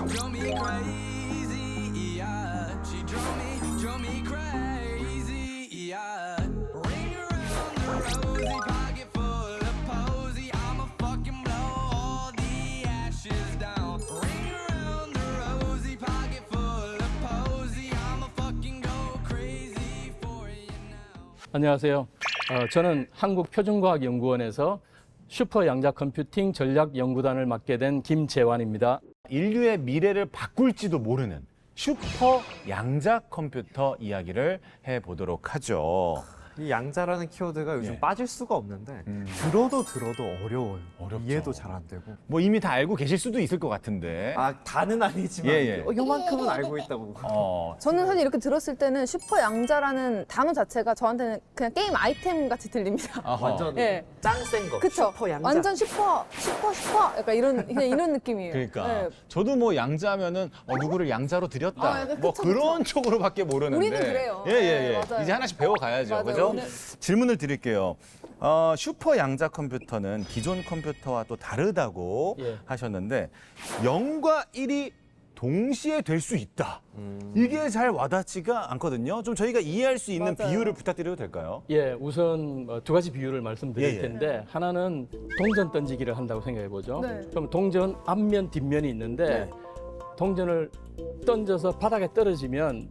drove me crazy, yeah. She drove me crazy, yeah. Ring around the rosy, pocket full of posy. I'ma fucking blow all the ashes down. Ring around the rosy, pocket full of posy. I'ma fucking go crazy for you now. 안녕하세요. 저는 한국표준과학연구원에서 슈퍼 양자 컴퓨팅 전략연구단을 맡게 된 김재환입니다. 인류의 미래를 바꿀지도 모르는 슈퍼 양자 컴퓨터 이야기를 해보도록 하죠. 이 양자라는 키워드가 요즘 예. 빠질 수가 없는데 들어도 어려워요. 어렵죠. 이해도 잘 안 되고. 뭐 이미 다 알고 계실 수도 있을 것 같은데. 아 다는 아니지만 예, 예. 요만큼은 알고 있다고. 저는 사실 이렇게 들었을 때는 슈퍼 양자라는 단어 자체가 저한테는 그냥 게임 아이템 같이 들립니다. 완전 예. 짱센 거. 그쵸? 슈퍼 양자. 완전 슈퍼. 약간 이런 느낌이에요. 그러니까 예. 저도 뭐 양자면은 누구를 양자로 드렸다. 아, 약간 뭐 그쵸, 그런 쪽으로밖에 모르는데. 우리는 그래요. 예예예. 네, 맞아요. 이제 하나씩 배워가야죠. 맞아요. 그죠? 오늘- 질문을 드릴게요. 슈퍼 양자 컴퓨터는 기존 컴퓨터와 또 다르다고 예. 하셨는데 0과 1이 동시에 될 수 있다. 이게 잘 와닿지가 않거든요. 좀 저희가 이해할 수 있는 맞아요. 비유를 부탁드려도 될까요? 예, 우선 두 가지 비유를 말씀드릴 예, 예. 텐데 하나는 동전 던지기를 한다고 생각해 보죠. 네. 그럼 동전 앞면 뒷면이 있는데 동전을 던져서 바닥에 떨어지면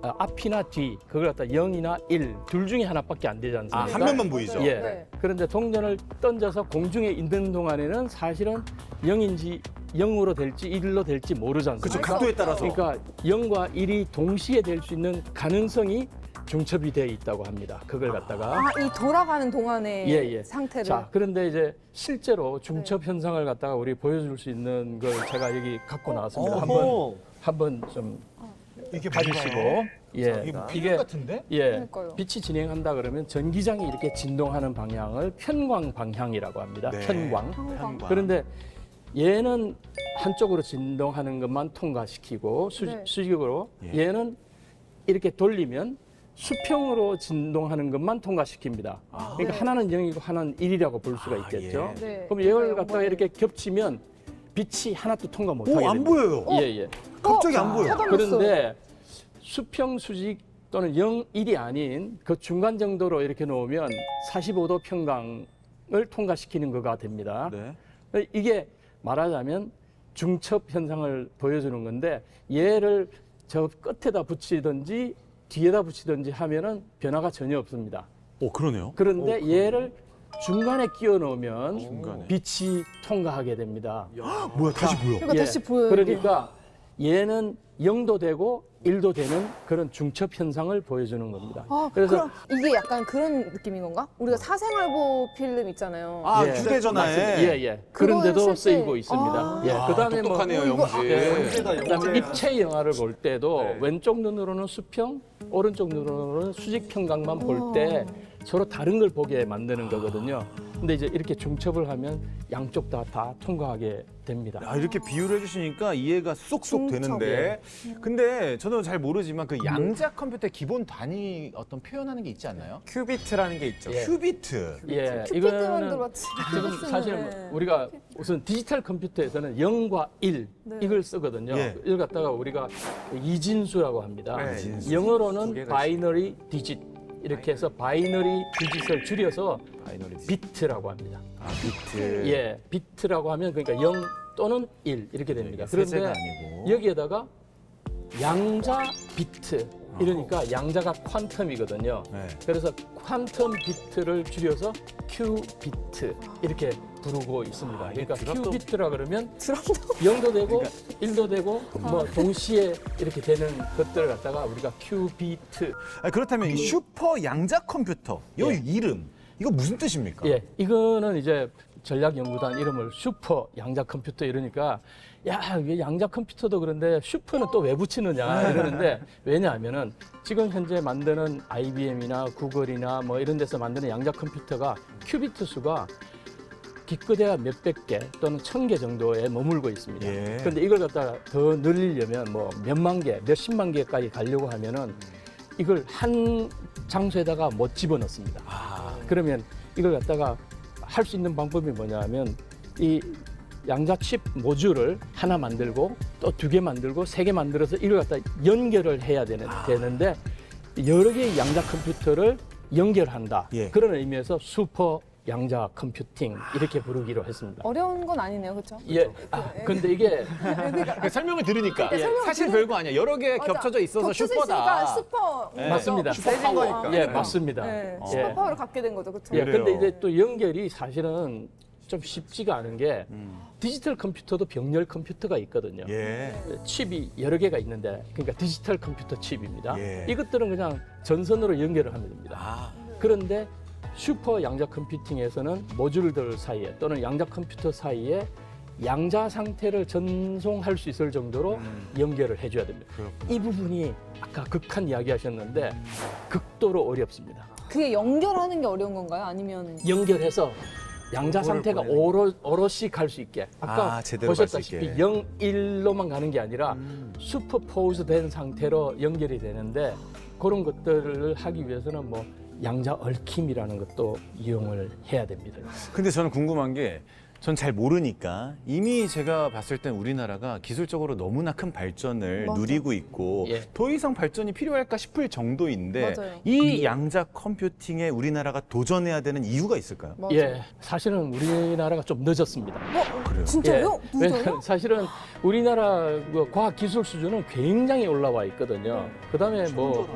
앞이나 뒤 그걸 갖다 0이나 1 둘 중에 하나밖에 안 되지 않습니까? 한 면만 보이죠. 예. 네. 그런데 동전을 던져서 공중에 있는 동안에는 사실은 0인지 0으로 될지 1로 될지 모르지 그렇죠. 않습니까? 각도에 따라서. 그러니까 0과 1이 동시에 될 수 있는 가능성이 중첩이 되어 있다고 합니다. 그걸 갖다가 이 돌아가는 동안의 예. 상태를. 자, 그런데 이제 실제로 중첩 현상을 갖다가 우리 보여줄 수 있는 걸 제가 여기 갖고 나왔습니다. 한번 좀 이게 봐주시고, 이게 뭐 필름 같은데? 예, 그러니까요. 빛이 진행한다 그러면 전기장이 이렇게 진동하는 방향을 편광 방향이라고 합니다. 네. 편광. 편광. 그런데 얘는 한쪽으로 진동하는 것만 통과시키고 네. 수직으로 예. 얘는 이렇게 돌리면 수평으로 진동하는 것만 통과시킵니다. 그러니까 하나는 0이고 하나는 1이라고 볼 수가 있겠죠. 예. 네. 그럼 이걸 그러니까 갖다가 이렇게 겹치면 빛이 하나도 통과 못 오, 하게 안 됩니다. 보여요. 예. 갑자기 안 보여. 그런데 수평 수직 또는 0, 1이 아닌 그 중간 정도로 이렇게 놓으면 45도 평광을 통과시키는 거가 됩니다. 네. 이게 말하자면 중첩 현상을 보여주는 건데 얘를 저 끝에다 붙이든지 뒤에다 붙이든지 하면은 변화가 전혀 없습니다. 그러네요. 그런데 얘를 중간에 끼워 넣으면 중간에. 빛이 통과하게 됩니다. 뭐야, 다시 보여. 그러니까 다시 보여요. 그러니까 얘는 0도 되고 1도 되는 그런 중첩 현상을 보여주는 겁니다. 그럼 이게 약간 그런 느낌인 건가? 우리가 사생활보 필름 있잖아요. 예. 휴대전화에. 예. 그런데도 실제- 쓰이고 있습니다. 아. 예. 그다음에 뭐 똑똑하네요, 영지. 그다음에 입체 영화를 볼 때도 왼쪽 눈으로는 수평, 오른쪽 눈으로는 수직 평강만 볼 때 서로 다른 걸 보게 만드는 거거든요. 근데 이제 이렇게 중첩을 하면 양쪽 다 통과하게 됩니다. 이렇게 비유를 해주시니까 이해가 쏙쏙 중첩. 되는데. 근데 저는 잘 모르지만 그 양자 컴퓨터의 기본 단위 어떤 표현하는 게 있지 않나요? 큐비트라는 게 있죠. 예. 큐비트. 예, 큐피드만 들었지. 지금 사실 우리가 우선 디지털 컴퓨터에서는 0과 1 네. 이걸 쓰거든요. 예. 이걸 갖다가 우리가 이진수라고 합니다. 네, 이진수. 두 영어로는 개가 바이너리 디짓 이렇게 해서 바이너리 디짓을 줄여서 비트라고 합니다. 비트. 예, 비트라고 하면 그러니까 0 또는 1 이렇게 됩니다. 세제가 그런데 아니고. 여기에다가 양자 비트 이러니까 양자가 퀀텀이거든요. 네. 그래서 퀀텀 비트를 줄여서 큐비트 이렇게 부르고 있습니다. 그러니까 큐비트라 그러면 드럼도 0도 되고 1도 되고 뭐 동시에 이렇게 되는 것들을 갖다가 우리가 큐비트. 그렇다면 이 슈퍼 양자 컴퓨터, 이 예. 이름, 이거 무슨 뜻입니까? 예, 이거는 이제 전략연구단 이름을 슈퍼 양자 컴퓨터 이러니까 야, 이게 양자 컴퓨터도 그런데 슈퍼는 또 왜 붙이느냐 이러는데 왜냐하면은 지금 현재 만드는 IBM이나 구글이나 뭐 이런 데서 만드는 양자 컴퓨터가 큐비트 수가 기껏해야 몇백 개 또는 1000개 정도에 머물고 있습니다. 예. 그런데 이걸 갖다가 더 늘리려면 뭐 몇만 개, 몇십만 개까지 가려고 하면은 이걸 한 장소에다가 못 집어넣습니다. 그러면 이걸 갖다가 할 수 있는 방법이 뭐냐면 이 양자칩 모듈을 하나 만들고 또 2개 만들고 3개 만들어서 이걸 갖다 연결을 해야 되는데 여러 개의 양자 컴퓨터를 연결한다. 예. 그런 의미에서 슈퍼 양자 컴퓨팅 이렇게 부르기로 했습니다. 어려운 건 아니네요, 그렇죠? 예. 근데 이게 그 설명을 들으니까 설명을 사실 들으- 별거 아니야. 여러 개 맞아. 겹쳐져 있어서 겹쳐져 슈퍼다. 있으니까 슈퍼. 네. 맞습니다. 세진 거니까. 예, 맞습니다. 네, 예. 슈퍼 파워를 갖게 된 거죠, 그렇죠? 예, 그래요. 근데 이제 또 연결이 사실은 좀 쉽지가 않은 게 디지털 컴퓨터도 병렬 컴퓨터가 있거든요. 예. 칩이 여러 개가 있는데 그러니까 디지털 컴퓨터 칩입니다. 예. 이것들은 그냥 전선으로 연결을 하면 됩니다. 아, 그런데 슈퍼 양자 컴퓨팅에서는 모듈들 사이에 또는 양자 컴퓨터 사이에 양자 상태를 전송할 수 있을 정도로 연결을 해줘야 됩니다. 이 부분이 아까 극한 이야기하셨는데 극도로 어렵습니다. 그게 연결하는 게 어려운 건가요? 아니면 연결해서 양자 상태가 오롯이 갈 수 있게 아까 제대로 갈수 보셨다시피 있게. 0, 1로만 가는 게 아니라 슈퍼포즈 된 상태로 연결이 되는데 그런 것들을 하기 위해서는 뭐 양자 얽힘이라는 것도 이용을 해야 됩니다. 근데 저는 궁금한 게 전 잘 모르니까 이미 제가 봤을 땐 우리나라가 기술적으로 너무나 큰 발전을 맞아. 누리고 있고 예. 더 이상 발전이 필요할까 싶을 정도인데 맞아요. 이 양자 컴퓨팅에 우리나라가 도전해야 되는 이유가 있을까요? 맞아요. 예, 사실은 우리나라가 좀 늦었습니다. 그래요. 진짜요? 예, 왜냐하면 사실은 우리나라 그 과학 기술 수준은 굉장히 올라와 있거든요. 그다음에 뭐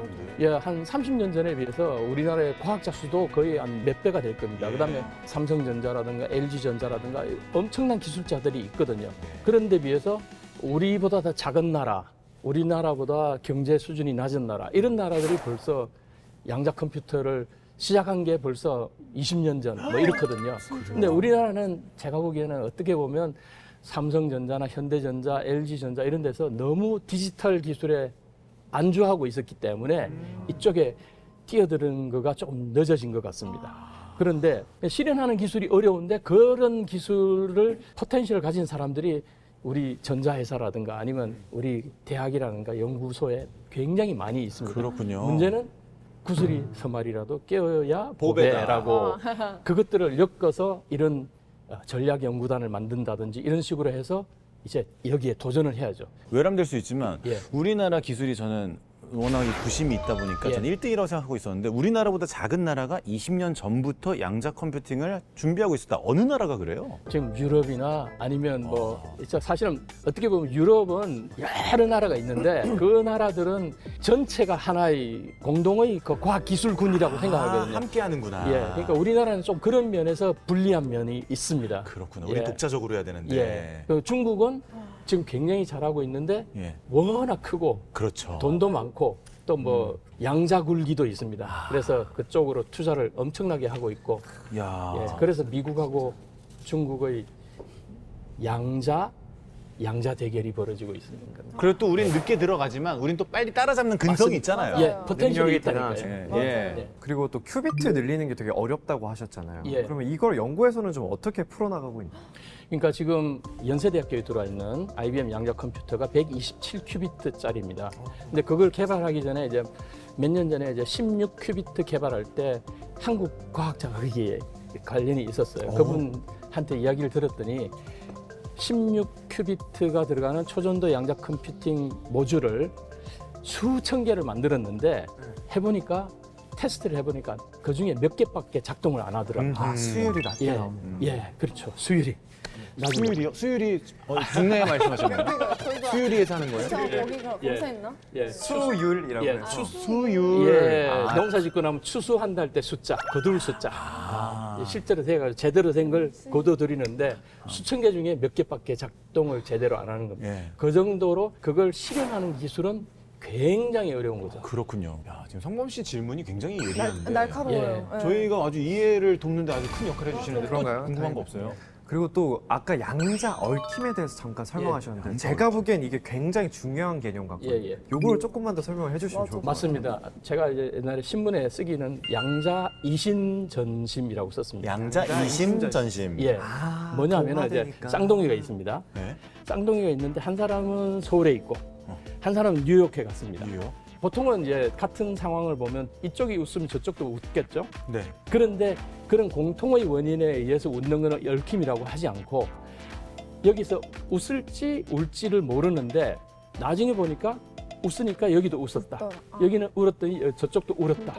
한 30년 전에 비해서 우리나라의 과학자 수도 거의 한 몇 배가 될 겁니다. 그다음에 삼성전자라든가 LG전자라든가 엄청난 기술자들이 있거든요. 그런데 비해서 우리보다 더 작은 나라, 우리나라보다 경제 수준이 낮은 나라 이런 나라들이 벌써 양자 컴퓨터를 시작한 게 벌써 20년 전 뭐 이렇거든요. 근데 우리나라는 제가 보기에는 어떻게 보면 삼성전자나 현대전자, LG전자 이런 데서 너무 디지털 기술에 안주하고 있었기 때문에 이쪽에 뛰어드는 거가 조금 늦어진 것 같습니다. 그런데 실현하는 기술이 어려운데 그런 기술을 포텐셜을 가진 사람들이 우리 전자회사라든가 아니면 우리 대학이라든가 연구소에 굉장히 많이 있습니다. 그렇군요. 문제는 구슬이 서말이라도 깨어야 보배다. 보배라고 그것들을 엮어서 이런 전략 연구단을 만든다든지 이런 식으로 해서 이제 여기에 도전을 해야죠. 외람될 수 있지만 예. 우리나라 기술이 저는 워낙 부심이 있다 보니까 예. 저는 1대1이라고 생각하고 있었는데 우리나라보다 작은 나라가 20년 전부터 양자 컴퓨팅을 준비하고 있었다. 어느 나라가 그래요? 지금 유럽이나 아니면 뭐 진짜 사실은 어떻게 보면 유럽은 여러 나라가 있는데 그 나라들은 전체가 하나의 공동의 그 과학 기술군이라고 생각하거든요. 함께 하는구나. 예, 그러니까 우리나라는 좀 그런 면에서 불리한 면이 있습니다. 그렇구나. 예. 우리 독자적으로 해야 되는데. 예. 그 중국은 지금 굉장히 잘하고 있는데 예. 워낙 크고 그렇죠. 돈도 많고 또 뭐 양자굴기도 있습니다. 그래서 그쪽으로 투자를 엄청나게 하고 있고 야. 예, 그래서 미국하고 중국의 양자 대결이 벌어지고 있습니다. 그리고 또 우린 늦게 들어가지만 우린 또 빨리 따라잡는 근성이 있잖아요. 예, 맞아요. 포텐셜이 능력이 있다니까요. 대단하죠. 예. 예. 그리고 또 큐비트 늘리는 게 되게 어렵다고 하셨잖아요. 예. 그러면 이걸 연구에서는 좀 어떻게 풀어나가고 있나요? 그러니까 지금 연세대학교에 들어와 있는 IBM 양자 컴퓨터가 127큐비트짜리입니다. 근데 그걸 개발하기 전에 이제 몇 년 전에 이제 16큐비트 개발할 때 한국 과학자가 거기에 관련이 있었어요. 그분한테 이야기를 들었더니 16큐비트가 들어가는 초전도 양자 컴퓨팅 모듈을 수천 개를 만들었는데 해보니까 테스트를 해보니까 그 중에 몇 개밖에 작동을 안 하더라고요. 아, 수율이 낮게 예, 나오는. 예, 그렇죠. 수율이. 나중에 수율이요? 수율이 중내에 말씀하셨나요? 저희가 수율이에서 하는 거예요? 저 거기가 예. 검사했나? 예, 수율이라고 예, 해서. 수율. 예, 농사 짓고 나면 추수한다 할 때 숫자, 거둘 숫자. 예, 실제로 돼가지고 제대로 된 걸 거둬들이는데 수천 개 중에 몇 개밖에 작동을 제대로 안 하는 겁니다. 예. 그 정도로 그걸 실현하는 기술은 굉장히 어려운 거죠. 그렇군요. 야, 지금 성범 씨 질문이 굉장히 예리한데. 날카로워요. 예. 저희가 아주 이해를 돕는데 아주 큰 역할을 해주시는데 또 그런가요? 궁금한 거 다행이네요. 없어요? 그리고 또 아까 양자 얽힘에 대해서 잠깐 설명하셨는데 양자 제가 보기엔 이게 굉장히 중요한 개념 같거든요. 예, 예. 요거를 조금만 더 설명을 해주시면 맞아. 좋을 것 같아요. 맞습니다. 제가 이제 옛날에 신문에 쓰기는 양자 이신전심이라고 썼습니다. 양자 이심전심. 예. 뭐냐면 이제 동화되니까. 쌍둥이가 있습니다. 네. 쌍둥이가 있는데 한 사람은 서울에 있고 한 사람은 뉴욕에 갔습니다. 이요? 보통은 이제 같은 상황을 보면 이쪽이 웃으면 저쪽도 웃겠죠. 네. 그런데 그런 공통의 원인에 의해서 웃는 것은 얽힘이라고 하지 않고 여기서 웃을지 울지를 모르는데 나중에 보니까 웃으니까 여기도 웃었다. 여기는 울었더니 저쪽도 울었다.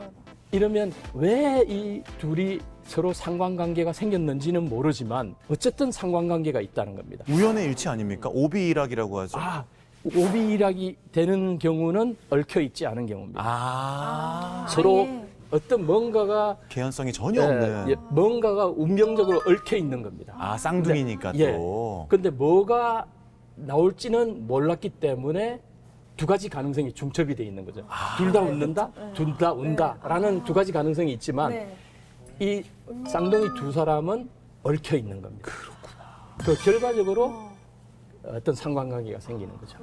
이러면 왜 이 둘이 서로 상관관계가 생겼는지는 모르지만 어쨌든 상관관계가 있다는 겁니다. 우연의 일치 아닙니까? 오비일학이라고 하죠. 아, 오비일학이 되는 경우는 얽혀 있지 않은 경우입니다. 서로 아예. 어떤 뭔가가 개연성이 전혀 없는. 뭔가가 운명적으로 얽혀 있는 겁니다. 아, 쌍둥이니까 예. 또. 근데 뭐가 나올지는 몰랐기 때문에 두 가지 가능성이 중첩이 돼 있는 거죠. 둘 다 웃는다, 둘 다 운다라는 두 가지 가능성이 있지만 네. 이 쌍둥이 두 사람은 얽혀 있는 겁니다. 그 결과적으로 어떤 상관관계가 생기는 거죠.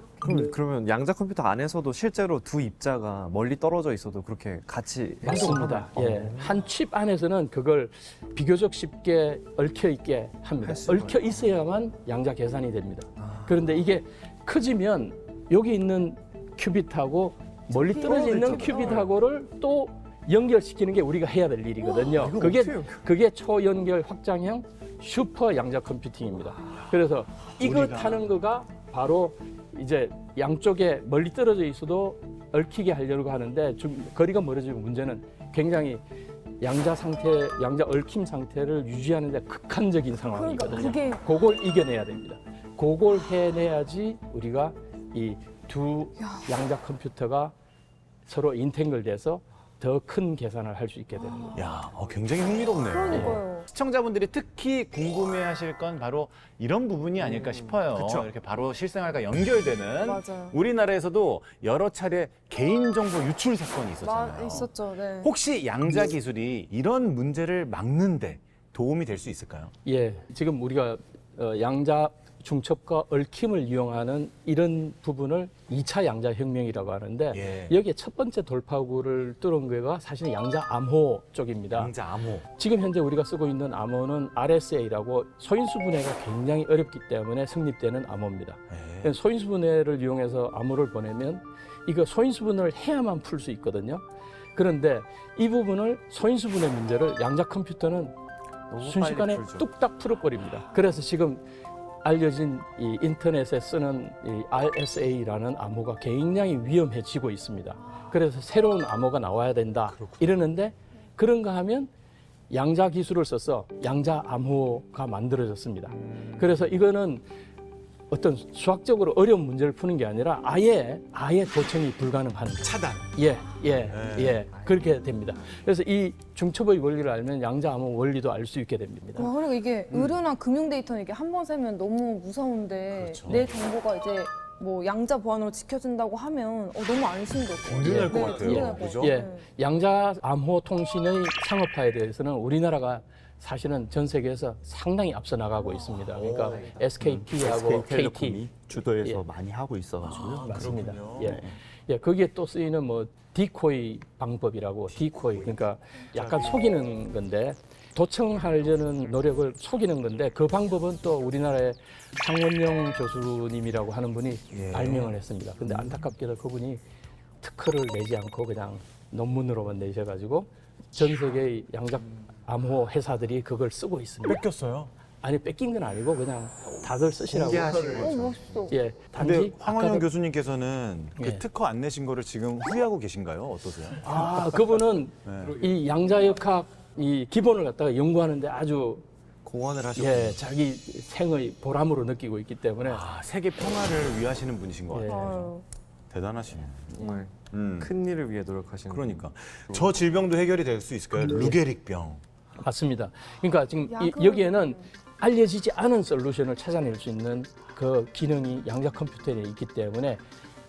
그러면 양자 컴퓨터 안에서도 실제로 두 입자가 멀리 떨어져 있어도 그렇게 같이 맞습니다. 예. 한 칩 안에서는 그걸 비교적 쉽게 얽혀 있게 합니다. 얽혀 있어야만 양자 계산이 됩니다. 그런데 이게 커지면 여기 있는 큐빗하고 멀리 떨어져 있는 큐빗하고를 또 연결시키는 게 우리가 해야 될 일이거든요. 그게 초연결 확장형 슈퍼 양자 컴퓨팅입니다. 그래서 이거 타는 거가 바로 이제 양쪽에 멀리 떨어져 있어도 얽히게 하려고 하는데 좀 거리가 멀어지고 문제는 굉장히 양자 얽힘 상태를 유지하는 데 극한적인 상황이거든요. 그러니까 그걸 이겨내야 됩니다. 그걸 해내야지 우리가 이 두 양자 컴퓨터가 서로 인탱글 돼서 더 큰 계산을 할 수 있게 되는 겁니다. 야, 굉장히 흥미롭네요. 그러니까요. 시청자분들이 특히 궁금해하실 건 바로 이런 부분이 아닐까 싶어요. 이렇게 바로 실생활과 연결되는 맞아요. 우리나라에서도 여러 차례 개인정보 유출 사건이 있었잖아요. 있었죠. 네. 혹시 양자 기술이 이런 문제를 막는데 도움이 될 수 있을까요? 예, 지금 우리가 양자 중첩과 얽힘을 이용하는 이런 부분을 2차 양자 혁명이라고 하는데 예. 여기에 첫 번째 돌파구를 뚫은 거가 사실은 양자 암호 쪽입니다. 양자 암호. 지금 현재 우리가 쓰고 있는 암호는 RSA라고 소인수 분해가 굉장히 어렵기 때문에 성립되는 암호입니다. 예. 소인수 분해를 이용해서 암호를 보내면 이거 소인수 분해를 해야만 풀 수 있거든요. 그런데 이 부분을 소인수 분해 문제를 양자 컴퓨터는 순식간에 뚝딱 풀어버립니다. 그래서 지금 알려진 이 인터넷에 쓰는 이 RSA라는 암호가 굉장히 위험해지고 있습니다. 그래서 새로운 암호가 나와야 된다. 이러는데 그런가 하면 양자 기술을 써서 양자 암호가 만들어졌습니다. 그래서 이거는 어떤 수학적으로 어려운 문제를 푸는 게 아니라 아예 도청이 불가능한 차단. 예. 그렇게 됩니다. 그래서 이 중첩의 원리를 알면 양자 암호 원리도 알 수 있게 됩니다. 와, 그리고 이게 의료나 금융 데이터는 이게 한 번 세면 너무 무서운데 그렇죠. 내 정보가 이제 뭐 양자 보안으로 지켜진다고 하면 너무 안심될 것 같아요. 든든할 것 같아요. 든든할 것 그죠? 같아요. 예, 양자 암호 통신의 상업화에 대해서는 우리나라가 사실은 전 세계에서 상당히 앞서 나가고 있습니다. 그러니까 SKT하고 KT 주도해서 예. 많이 하고 있어가지고요. 맞습니다. 그렇군요. 예, 거기에 또 쓰이는 뭐 디코이 방법이라고 디코이 그러니까 약간 속이는 건데 도청하려는 노력을 속이는 건데 그 방법은 또 우리나라의 황원영 교수님이라고 하는 분이 발명을 했습니다. 근데 안타깝게도 그분이 특허를 내지 않고 그냥 논문으로만 내셔가지고 전 세계의 양자 암호 회사들이 그걸 쓰고 있습니다. 뺏겼어요. 아니 뺏긴 건 아니고 그냥 다들 쓰시라고. 멋있어. 예, 근데 단지 황원영 아까도- 교수님께서는 그 예. 특허 안 내신 거를 지금 후회하고 계신가요? 어떠세요? 그분은 네. 이 양자역학 이 기본을 갖다가 연구하는데 아주 공헌을 하셨고 자기 생의 보람으로 느끼고 있기 때문에 세계 평화를 위하시는 분이신 것 예. 같아요. 아유. 대단하시네. 정말 음. 큰 일을 위해 노력하시는 그러니까 저 질병도 해결이 될 수 있을까요? 루게릭병. 맞습니다. 그러니까 지금 약을- 여기에는 알려지지 않은 솔루션을 찾아낼 수 있는 그 기능이 양자 컴퓨터에 있기 때문에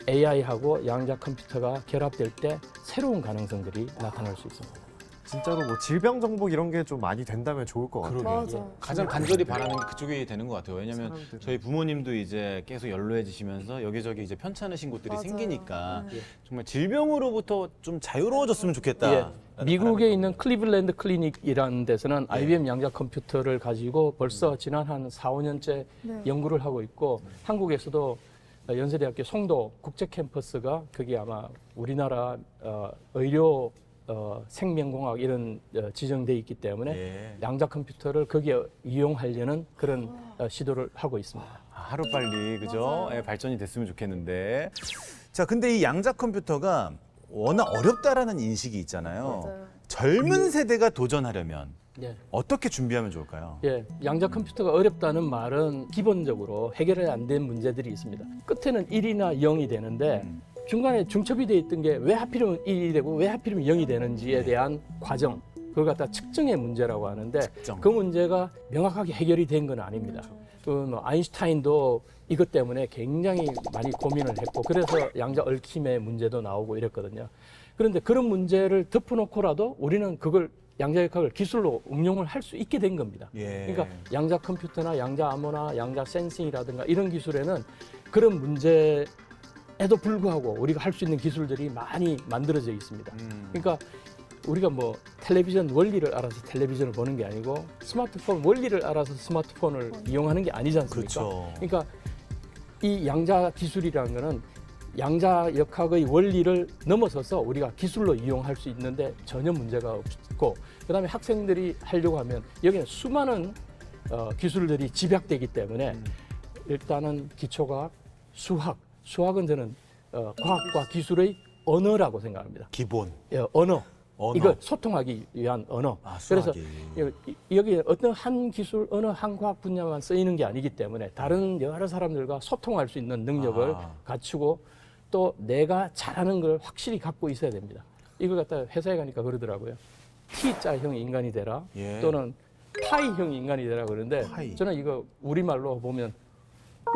AI하고 양자 컴퓨터가 결합될 때 새로운 가능성들이 나타날 수 있습니다. 진짜로 뭐 질병 정복 이런 게 좀 많이 된다면 좋을 것 같아요. 맞아. 가장 간절히 바라는 게 그쪽이 되는 것 같아요. 왜냐하면 사람들은. 저희 부모님도 이제 계속 연로해지시면서 여기저기 이제 편찮으신 곳들이 맞아요. 생기니까 네. 정말 질병으로부터 좀 자유로워졌으면 좋겠다. 예. 미국에 있는 클리블랜드 클리닉이라는 데서는 IBM 양자 컴퓨터를 가지고 벌써 지난 한 4, 5년째 네. 연구를 하고 있고 한국에서도 연세대학교 송도 국제 캠퍼스가 그게 아마 우리나라 의료 생명공학 이런 지정돼 있기 때문에 예. 양자 컴퓨터를 거기에 이용하려는 그런 시도를 하고 있습니다. 하루빨리 그죠? 맞아요. 예, 발전이 됐으면 좋겠는데. 자, 근데 이 양자 컴퓨터가 워낙 어렵다라는 인식이 있잖아요. 맞아요. 젊은 세대가 도전하려면 예. 어떻게 준비하면 좋을까요? 예, 양자 컴퓨터가 어렵다는 말은 기본적으로 해결이 안 된 문제들이 있습니다. 끝에는 1이나 0이 되는데 중간에 중첩이 돼 있던 게 왜 하필이면 1이 되고 왜 하필이면 0이 되는지에 대한 과정, 그걸 갖다 측정의 문제라고 하는데 측정. 그 문제가 명확하게 해결이 된 건 아닙니다. 뭐 아인슈타인도 이것 때문에 굉장히 많이 고민을 했고 그래서 양자 얽힘의 문제도 나오고 이랬거든요. 그런데 그런 문제를 덮어놓고라도 우리는 그걸 양자역학을 기술로 응용을 할 수 있게 된 겁니다. 예. 그러니까 양자 컴퓨터나 양자 암호나 양자 센싱이라든가 이런 기술에는 그런 문제에도 불구하고 우리가 할 수 있는 기술들이 많이 만들어져 있습니다. 그러니까 우리가 뭐 텔레비전 원리를 알아서 텔레비전을 보는 게 아니고 스마트폰 원리를 알아서 스마트폰을 이용하는 게 아니지 않습니까? 그렇죠. 그러니까 이 양자 기술이라는 거는 양자 역학의 원리를 넘어서서 우리가 기술로 이용할 수 있는데 전혀 문제가 없고 그다음에 학생들이 하려고 하면 여기는 수많은 기술들이 집약되기 때문에 일단은 기초가 수학은 저는 과학과 기술의 언어라고 생각합니다. 기본. 예, 언어. 언어. 이거 소통하기 위한 언어. 아, 그래서 수학이. 여기 어떤 한 기술, 어느 한 과학 분야만 쓰이는 게 아니기 때문에 다른 여러 사람들과 소통할 수 있는 능력을 아. 갖추고 또 내가 잘하는 걸 확실히 갖고 있어야 됩니다. 이걸 갖다 회사에 가니까 그러더라고요. T자형 인간이 되라 예. 또는 파이형 인간이 되라 그러는데 파이. 저는 이거 우리말로 보면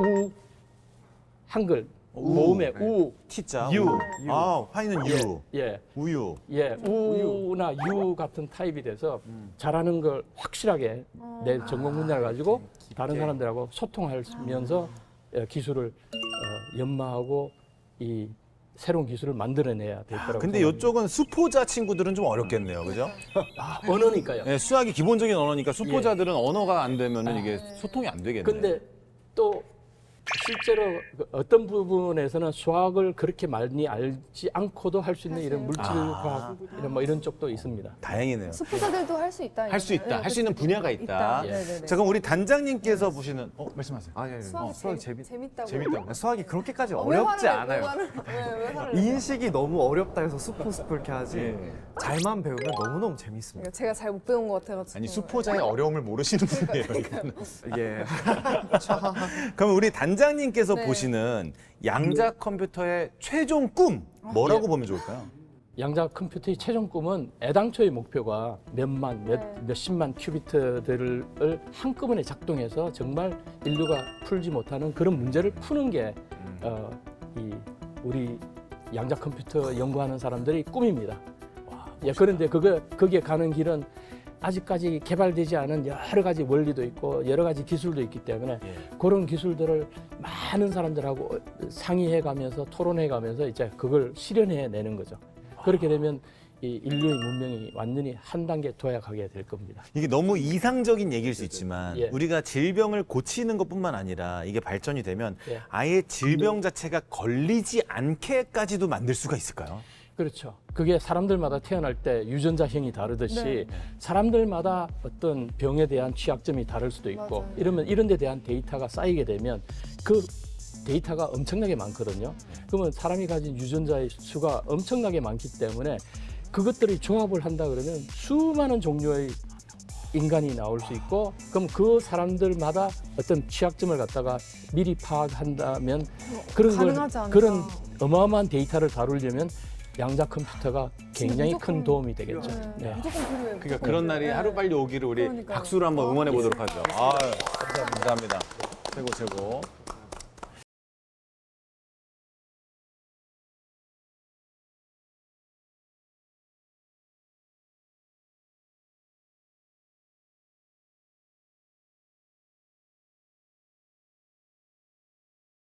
우 한글 모음의 우 T자. 유. 아, 화이는 유. 예. 우유. 예, 우나 유 같은 타입이 돼서 잘하는 걸 확실하게 내 전공 분야를 가지고 다른 사람들하고 소통하면서 기술을 연마하고 이 새로운 기술을 만들어내야 될 거라고. 근데 생각합니다. 이쪽은 수포자 친구들은 좀 어렵겠네요. 그죠? 언어니까요. 네, 수학이 기본적인 언어니까 수포자들은 언어가 안 되면은 이게 소통이 안 되겠네. 근데 또 실제로 그 어떤 부분에서는 수학을 그렇게 많이 알지 않고도 할 수 있는 이런 물질과학 이런 뭐 이런 쪽도 있습니다. 다행이네요. 수포자들도 할 수 있다. 할 수 있다. 할 수 있는 분야가 있다. 예. 네네네. 자, 그럼 우리 단장님께서 보시는 말씀하세요. 아니, 아니, 수학이 수학이 재밌다고. 재밌다고. 수학이 그렇게까지 왜 어렵지 화를 내? 않아요. 왜 화를 내? 인식이 너무 어렵다 해서 스포 이렇게 하지 예. 잘만 배우면 너무너무 재밌습니다. 그러니까 제가 잘 못 배운 것 같아가지고. 아니 수포자의 어려움을 모르시는 분이에요. 이거는. 이게 그럼 우리 단장님께서 네. 보시는 양자 컴퓨터의 최종 꿈 뭐라고 보면 좋을까요? 양자 컴퓨터의 최종 꿈은 애당초의 목표가 몇만, 네. 몇십만 큐비트들을 한꺼번에 작동해서 정말 인류가 풀지 못하는 그런 문제를 푸는 게 이 우리 양자 컴퓨터 연구하는 사람들의 꿈입니다. 예, 그런데 거기에 가는 길은 아직까지 개발되지 않은 여러 가지 원리도 있고 여러 가지 기술도 있기 때문에 그런 기술들을 많은 사람들하고 상의해가면서 토론해가면서 이제 그걸 실현해내는 거죠. 그렇게 되면 이 인류의 문명이 완전히 한 단계 도약하게 될 겁니다. 이게 너무 이상적인 얘기일 수 있지만 예. 우리가 질병을 고치는 것뿐만 아니라 이게 발전이 되면 예. 아예 질병 자체가 걸리지 않게까지도 만들 수가 있을까요? 그렇죠. 그게 사람들마다 태어날 때 유전자형이 다르듯이 네. 사람들마다 어떤 병에 대한 취약점이 다를 수도 있고 맞아요. 이러면 이런 데 대한 데이터가 쌓이게 되면 그 데이터가 엄청나게 많거든요. 그러면 사람이 가진 유전자의 수가 엄청나게 많기 때문에 그것들이 조합을 한다 그러면 수많은 종류의 인간이 나올 수 있고 그럼 그 사람들마다 어떤 취약점을 갖다가 미리 파악한다면 그런 가능하지 않을까. 그런 어마어마한 데이터를 다루려면 양자 컴퓨터가 굉장히 무조건 큰 도움이 되겠죠. 네. 네. 무조건 필요해요. 그러니까 그런 날이 하루빨리 오기를 우리 그러니까요. 박수로 한번 응원해 보도록 하죠. 아, 감사합니다. 최고 최고.